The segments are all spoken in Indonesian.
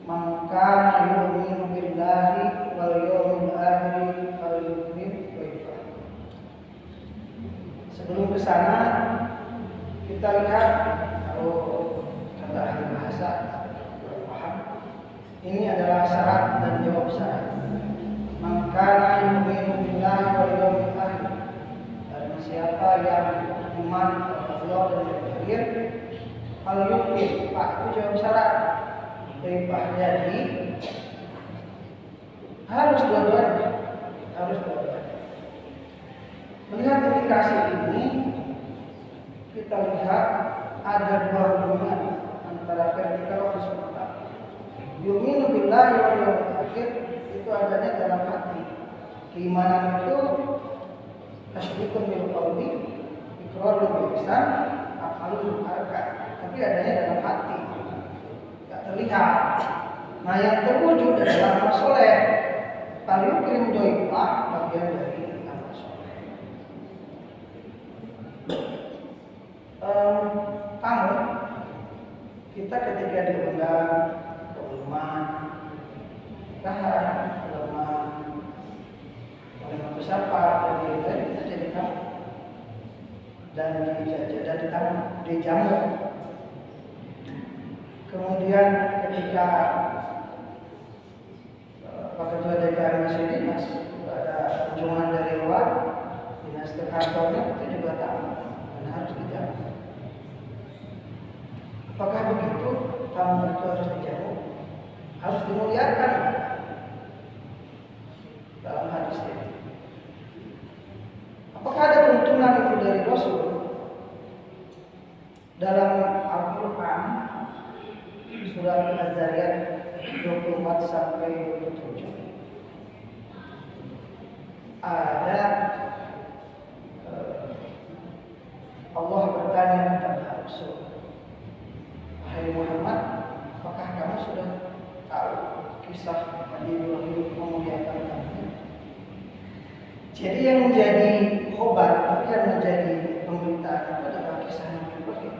Man kana yu'minu billahi wal yawmil akhir falyukrim baitah. Sebelum ke sana kita lihat kalau kata ahli bahasa paham, ini adalah syarat dan jawab syarat. Man kana yu'minu billahi wal yawmil akhir, barang siapa yang iman kepada Allah dan hari akhir, falyukrim, Pak, itu jawab syarat. Baitah, jadi harus dua-duanya. Melihat indikasi ini, kita lihat ada dua hubungan antara vertikal dan horizontal. Yu'minu billahi wal yawmil akhir itu adanya dalam hati. Keimanan itu tasdiqun bil qalbi, iqrarun bil lisan, af'alun bil arkan. Tapi adanya dalam hati, tidak terlihat. Nah, yang terwujud adalah amal soleh. Falyukrim baitah, bagian dari amal soleh. Tamu kita ketika diundang ke rumah, nikahan, ulama, oleh bersapa dan lain-lain, kita jadi tamu dan dijamu. Kemudian ketika Pak Ketua DKM masih dinas, ada kunjungan dari luar, dinas ke kantornya, itu juga tamu dan harus dijamu. Apakah begitu? Tamu itu harus dijamu, harus dimuliakan dalam hadis ini. Apakah ada tuntunan itu dari Rasul dalam Al-Quran surat Az-Zariyat 24 sampai 27? Ada Allah bertanya kepada Rasul, "Wahai Muhammad, apakah kamu sudah tahu kisah Nabi Ibrahim memuliakan kamu?" Jadi yang menjadi khobar, yang menjadi pemberitaan itu adalah kisah Nabi Ibrahim.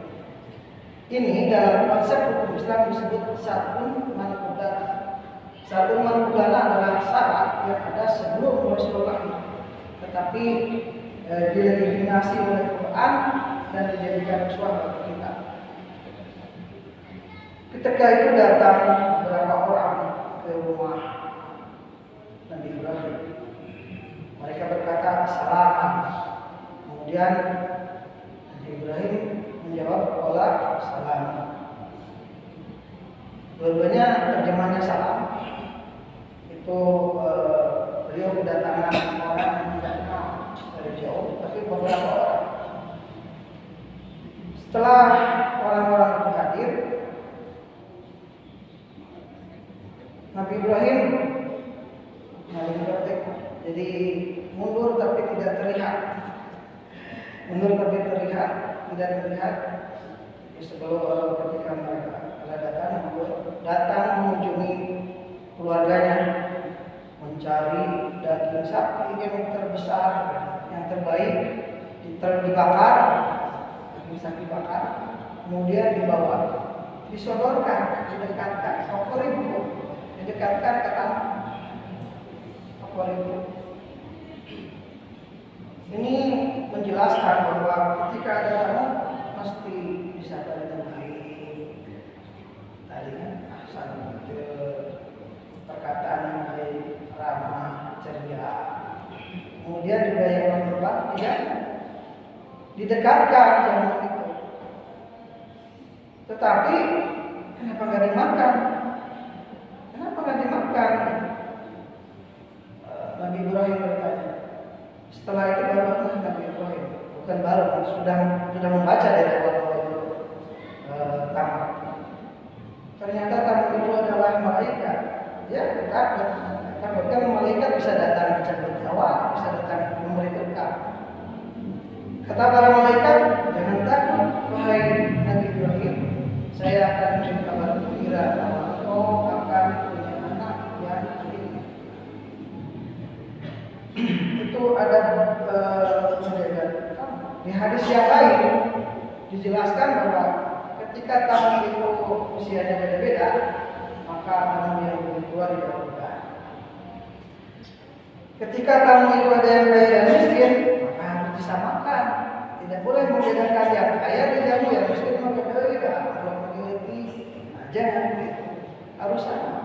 Ini dalam konsep hukum Islam disebut syar'un manqudana. Syar'un manqudana adalah syarat yang ada sebelum Rasulullah, tetapi dilegitimasi oleh Quran dan dijadikan uswah bagi kita. Ketika itu datang beberapa orang ke rumah Nabi Ibrahim. Mereka berkata, "Assalamualaikum." Kemudian Nabi Ibrahim menjawab, "Waalaikumsalam." Dua-duanya terjemahnya salam. Itu beliau kedatangan orang yang tidak kenal dari jauh, tapi beberapa orang. Setelah orang-orang itu hadir, Nabi Ibrahim jadi mundur tapi tidak terlihat. Tidak terlihat. Sebelum ketika mereka datang mengunjungi keluarganya, mencari daging sapi yang terbesar, yang terbaik, dibakar, daging sapi bakar, kemudian dibawa, disodorkan, didekatkan, didekatkan ke tamu. Ini menjelaskan bahwa ketika ada tamu mesti disapa dengan baik. Tadinya ahsan, perkataan yang baik, ramah, ceria. Kemudian juga yang memperbat, ya, didekatkan jangan itu. Tetapi kenapa nggak dimakan? Nabi Ibrahim bertanya. Setelah itu baru Nabi Ibrahim, bukan baru, sudah membaca dari awal itu tamu. Ternyata tamu itu adalah malaikat. Ya, bahkan malaikat bisa datang mencabut nyawa, bisa datang memberi berkah. Kata para malaikat, "Jangan takut, wahai Nabi Ibrahim, saya akan memberi kabar gembira bahwa kau akan punya anak yang ini." Itu ada di hadis yang lain dijelaskan bahwa ketika tamu itu usianya beda-beda, maka Ketika tamu itu ada yang kaya dan miskin, maka harus disamakan. Tidak boleh membedakan yang kaya dijamu yang miskin maka beda. Kalau begini, nah, jangan gitu. Harus sama.